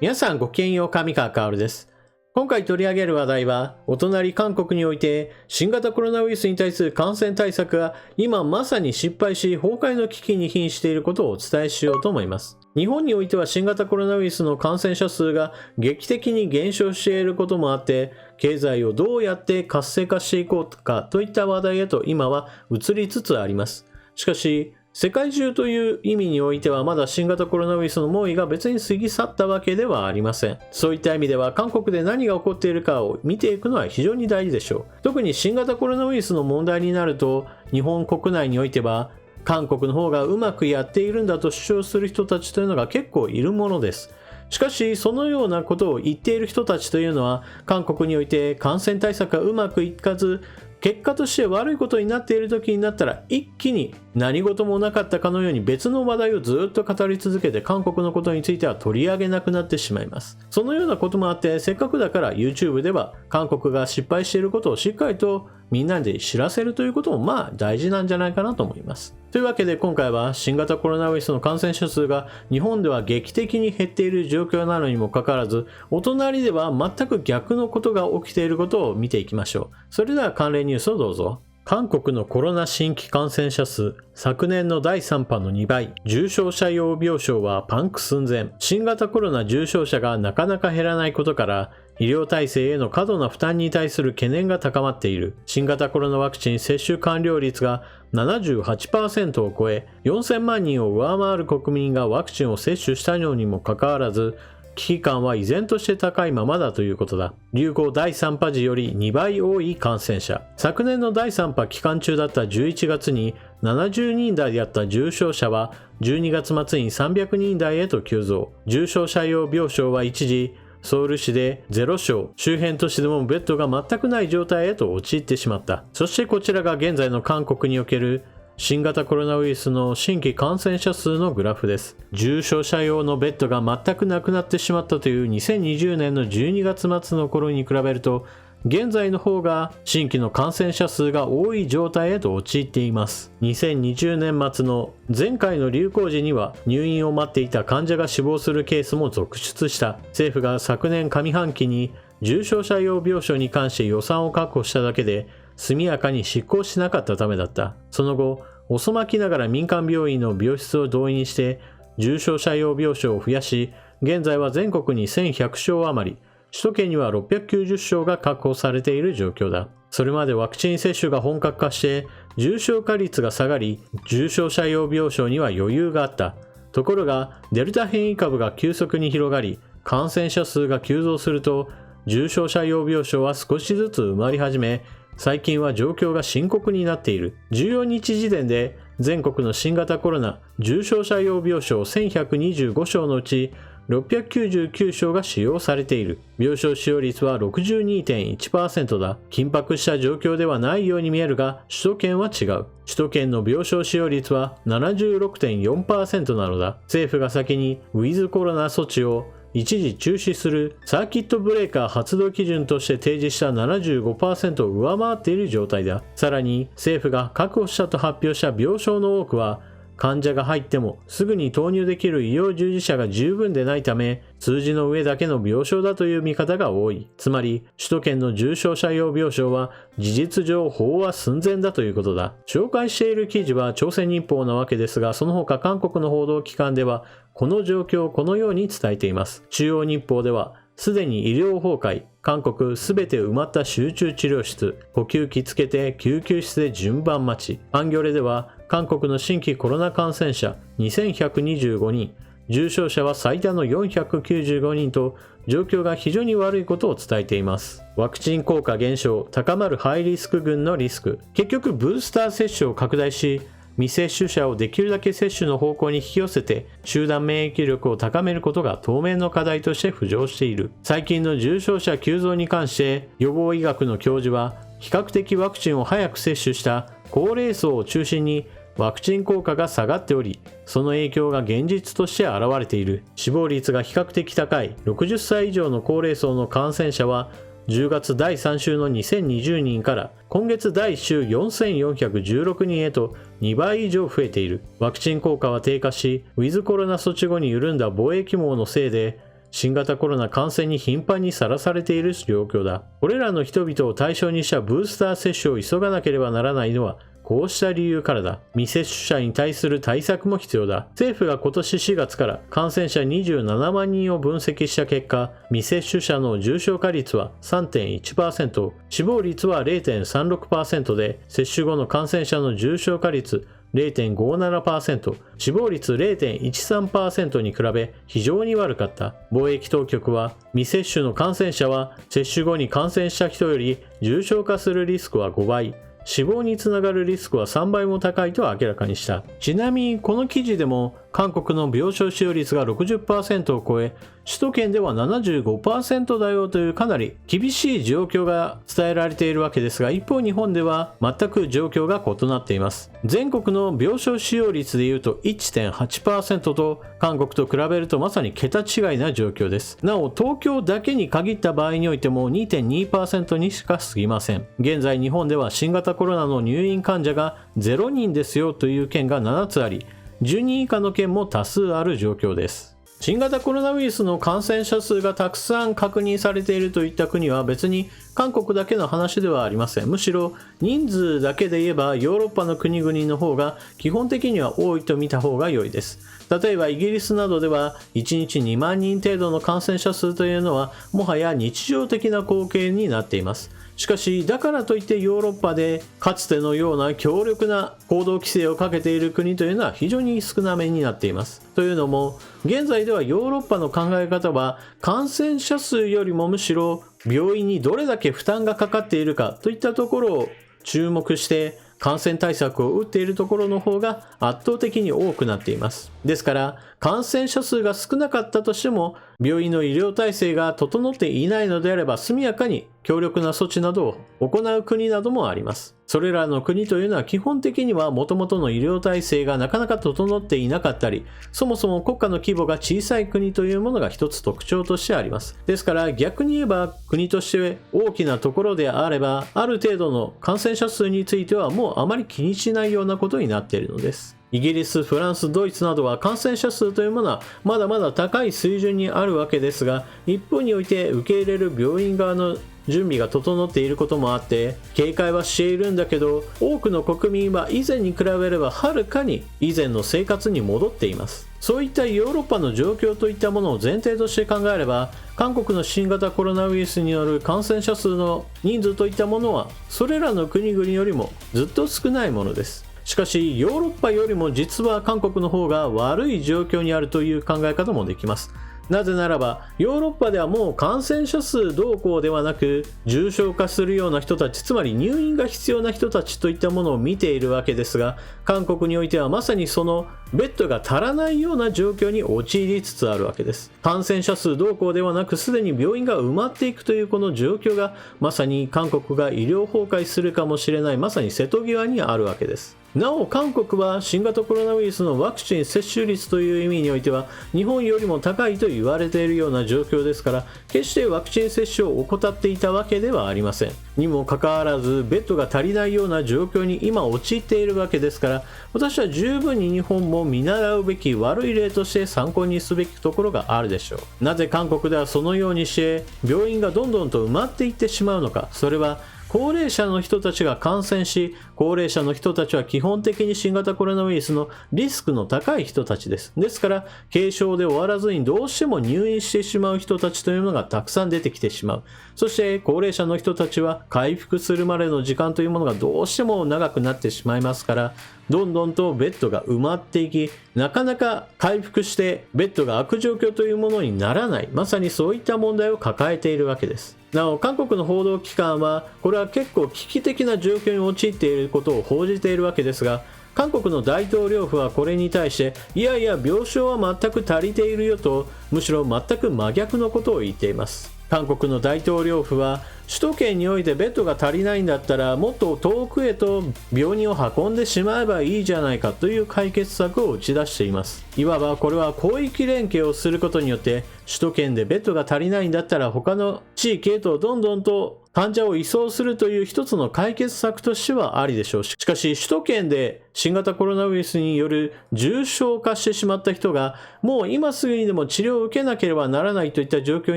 皆さんごきげんよう、上川かおるです。今回取り上げる話題は、お隣韓国において新型コロナウイルスに対する感染対策が今まさに失敗し崩壊の危機に瀕していることをお伝えしようと思います。日本においては新型コロナウイルスの感染者数が劇的に減少していることもあって、経済をどうやって活性化していこうかといった話題へと今は移りつつあります。しかし、世界中という意味においてはまだ新型コロナウイルスの猛威が別に過ぎ去ったわけではありません。そういった意味では韓国で何が起こっているかを見ていくのは非常に大事でしょう。特に新型コロナウイルスの問題になると、日本国内においては韓国の方がうまくやっているんだと主張する人たちというのが結構いるものです。しかし、そのようなことを言っている人たちというのは、韓国において感染対策がうまくいかず、結果として悪いことになっている時になったら一気に何事もなかったかのように別の話題をずっと語り続けて韓国のことについては取り上げなくなってしまいます。そのようなこともあってせっかくだから YouTube では韓国が失敗していることをしっかりとみんなで知らせるということも大事なんじゃないかなと思います。というわけで今回は新型コロナウイルスの感染者数が日本では劇的に減っている状況なのにもかかわらず、お隣では全く逆のことが起きていることを見ていきましょう。それでは関連ニュースをどうぞ。韓国のコロナ新規感染者数、昨年の第3波の2倍、重症者用病床はパンク寸前。新型コロナ重症者がなかなか減らないことから、医療体制への過度な負担に対する懸念が高まっている。新型コロナワクチン接種完了率が 78% を超え、4000万人を上回る国民がワクチンを接種したのにもかかわらず、危機感は依然として高いままだということだ。流行第3波時より2倍多い感染者。昨年の第3波期間中だった11月に70人台であった重症者は12月末に300人台へと急増。重症者用病床は一時ソウル市で0床、周辺都市でもベッドが全くない状態へと陥ってしまった。そしてこちらが現在の韓国における新型コロナウイルスの新規感染者数のグラフです。重症者用のベッドが全くなくなってしまったという2020年の12月末の頃に比べると、現在の方が新規の感染者数が多い状態へと陥っています。2020年末の前回の流行時には入院を待っていた患者が死亡するケースも続出した。政府が昨年上半期に重症者用病床に関して予算を確保しただけで速やかに執行しなかったためだった。その後、遅まきながら民間病院の病室を動員して重症者用病床を増やし、現在は全国に1100床余り、首都圏には690床が確保されている状況だ。それまでワクチン接種が本格化して重症化率が下がり、重症者用病床には余裕があった。ところがデルタ変異株が急速に広がり、感染者数が急増すると重症者用病床は少しずつ埋まり始め、最近は状況が深刻になっている。14日時点で全国の新型コロナ重症者用病床1125床のうち699床が使用されている。病床使用率は 62.1% だ。緊迫した状況ではないように見えるが、首都圏は違う。首都圏の病床使用率は 76.4% なのだ。政府が先にウィズコロナ措置を一時中止するサーキットブレーカー発動基準として提示した 75% を上回っている状態だ。さらに政府が確保したと発表した病床の多くは患者が入ってもすぐに投入できる医療従事者が十分でないため、数字の上だけの病床だという見方が多い。つまり首都圏の重症者用病床は事実上飽和寸前だということだ。紹介している記事は朝鮮日報なわけですが、その他韓国の報道機関ではこの状況をこのように伝えています。中央日報では、すでに医療崩壊、韓国すべて埋まった集中治療室、呼吸器つけて救急室で順番待ち。アンギョレでは、韓国の新規コロナ感染者2125人、重症者は最多の495人と、状況が非常に悪いことを伝えています。ワクチン効果減少、高まるハイリスク群のリスク。結局、ブースター接種を拡大し、未接種者をできるだけ接種の方向に引き寄せて集団免疫力を高めることが当面の課題として浮上している。最近の重症者急増に関して予防医学の教授は、比較的ワクチンを早く接種した高齢層を中心にワクチン効果が下がっており、その影響が現実として現れている。死亡率が比較的高い60歳以上の高齢層の感染者は10月第3週の2020人から今月第1週4416人へと2倍以上増えている。ワクチン効果は低下し、ウィズコロナ措置後に緩んだ貿易網のせいで新型コロナ感染に頻繁にさらされている状況だ。これらの人々を対象にしたブースター接種を急がなければならないのは、こうした理由からだ。未接種者に対する対策も必要だ。政府が今年4月から感染者27万人を分析した結果、未接種者の重症化率は 3.1%、死亡率は 0.36% で、接種後の感染者の重症化率0.57%、死亡率 0.13% に比べ非常に悪かった。防疫当局は未接種の感染者は接種後に感染した人より重症化するリスクは5倍、死亡につながるリスクは3倍も高いと明らかにした。ちなみにこの記事でも韓国の病床使用率が 60% を超え、首都圏では 75% だよというかなり厳しい状況が伝えられているわけですが、一方日本では全く状況が異なっています。全国の病床使用率でいうと 1.8% と韓国と比べるとまさに桁違いな状況です。なお東京だけに限った場合においても 2.2% にしか過ぎません。現在日本では新型コロナの入院患者が0人ですよという県が7つあり、10人以下の県も多数ある状況です。新型コロナウイルスの感染者数がたくさん確認されているといった国は別に韓国だけの話ではありません。むしろ人数だけで言えばヨーロッパの国々の方が基本的には多いと見た方が良いです。例えばイギリスなどでは1日2万人程度の感染者数というのはもはや日常的な光景になっています。しかしだからといってヨーロッパでかつてのような強力な行動規制をかけている国というのは非常に少なめになっています。というのも現在ではヨーロッパの考え方は感染者数よりもむしろ病院にどれだけ負担がかかっているかといったところを注目して感染対策を打っているところの方が圧倒的に多くなっています。ですから感染者数が少なかったとしても病院の医療体制が整っていないのであれば速やかに強力な措置などを行う国などもあります。それらの国というのは基本的には元々の医療体制がなかなか整っていなかったり、そもそも国家の規模が小さい国というものが一つ特徴としてあります。ですから逆に言えば国として大きなところであればある程度の感染者数についてはもうあまり気にしないようなことになっているのです。イギリス、フランス、ドイツなどは感染者数というものはまだまだ高い水準にあるわけですが、一方において受け入れる病院側の準備が整っていることもあって警戒はしているんだけど、多くの国民は以前に比べればはるかに以前の生活に戻っています。そういったヨーロッパの状況といったものを前提として考えれば、韓国の新型コロナウイルスによる感染者数の人数といったものはそれらの国々よりもずっと少ないものです。しかしヨーロッパよりも実は韓国の方が悪い状況にあるという考え方もできます。なぜならばヨーロッパではもう感染者数どうこうではなく重症化するような人たち、つまり入院が必要な人たちといったものを見ているわけですが、韓国においてはまさにそのベッドが足らないような状況に陥りつつあるわけです。感染者数どうこうではなくすでに病院が埋まっていくというこの状況がまさに韓国が医療崩壊するかもしれないまさに瀬戸際にあるわけです。なお韓国は新型コロナウイルスのワクチン接種率という意味においては日本よりも高いと言われているような状況ですから、決してワクチン接種を怠っていたわけではありません。にもかかわらずベッドが足りないような状況に今陥っているわけですから、私は十分に日本も見習うべき悪い例として参考にすべきところがあるでしょう。なぜ韓国ではそのようにして病院がどんどんと埋まっていってしまうのか。それは高齢者の人たちが感染し、高齢者の人たちは基本的に新型コロナウイルスのリスクの高い人たちです。ですから軽症で終わらずにどうしても入院してしまう人たちというのがたくさん出てきてしまう。そして高齢者の人たちは回復するまでの時間というものがどうしても長くなってしまいますから、どんどんとベッドが埋まっていき、なかなか回復してベッドが空く状況というものにならない、まさにそういった問題を抱えているわけです。なお韓国の報道機関はこれは結構危機的な状況に陥っていることを報じているわけですが、韓国の大統領府はこれに対していやいや病床は全く足りているよと、むしろ全く真逆のことを言っています。韓国の大統領府は首都圏においてベッドが足りないんだったらもっと遠くへと病人を運んでしまえばいいじゃないかという解決策を打ち出しています。いわばこれは広域連携をすることによって首都圏でベッドが足りないんだったら他の地域へとどんどんと患者を移送するという一つの解決策としてはありでしょう。しかし首都圏で新型コロナウイルスによる重症化してしまった人がもう今すぐにでも治療を受けなければならないといった状況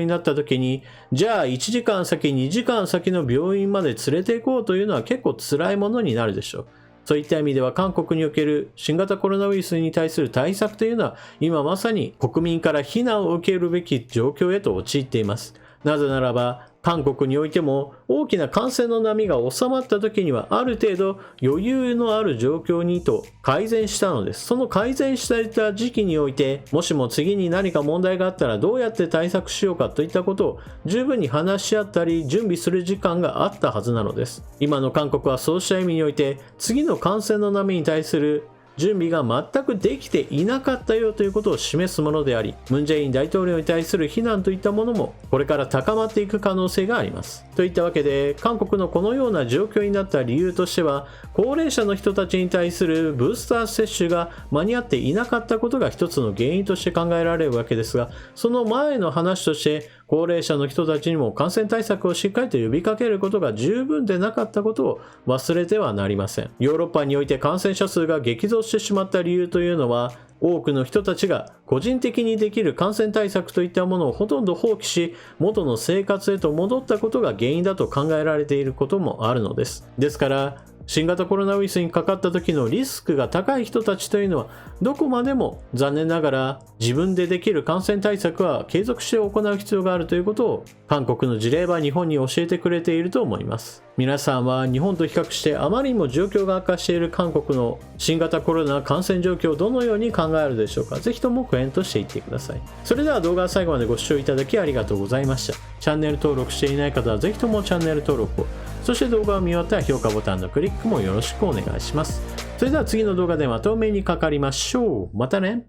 になった時に、じゃあ1時間先2時間先の病院まで連れて行こうというのは結構辛いものになるでしょう。そういった意味では韓国における新型コロナウイルスに対する対策というのは今まさに国民から非難を受けるべき状況へと陥っています。なぜならば韓国においても大きな感染の波が収まった時にはある程度余裕のある状況にと改善したのです。その改善した時期においてもしも次に何か問題があったらどうやって対策しようかといったことを十分に話し合ったり準備する時間があったはずなのです。今の韓国はそうした意味において次の感染の波に対する準備が全くできていなかったよということを示すものであり、ムン・ジェイン大統領に対する非難といったものもこれから高まっていく可能性があります。といったわけで韓国のこのような状況になった理由としては、高齢者の人たちに対するブースター接種が間に合っていなかったことが一つの原因として考えられるわけですが、その前の話として高齢者の人たちにも感染対策をしっかりと呼びかけることが十分でなかったことを忘れてはなりません。ヨーロッパにおいて感染者数が激増してしまった理由というのは、多くの人たちが個人的にできる感染対策といったものをほとんど放棄し、元の生活へと戻ったことが原因だと考えられていることもあるのです。ですから新型コロナウイルスにかかった時のリスクが高い人たちというのはどこまでも残念ながら自分でできる感染対策は継続して行う必要があるということを韓国の事例は日本に教えてくれていると思います。皆さんは日本と比較してあまりにも状況が悪化している韓国の新型コロナ感染状況をどのように考えるでしょうか。ぜひともコメントしていってください。それでは動画は最後までご視聴いただきありがとうございました。チャンネル登録していない方はぜひともチャンネル登録を、そして動画を見終わったら評価ボタンのクリックもよろしくお願いします。それでは次の動画でまたお目にかかりましょう。またね。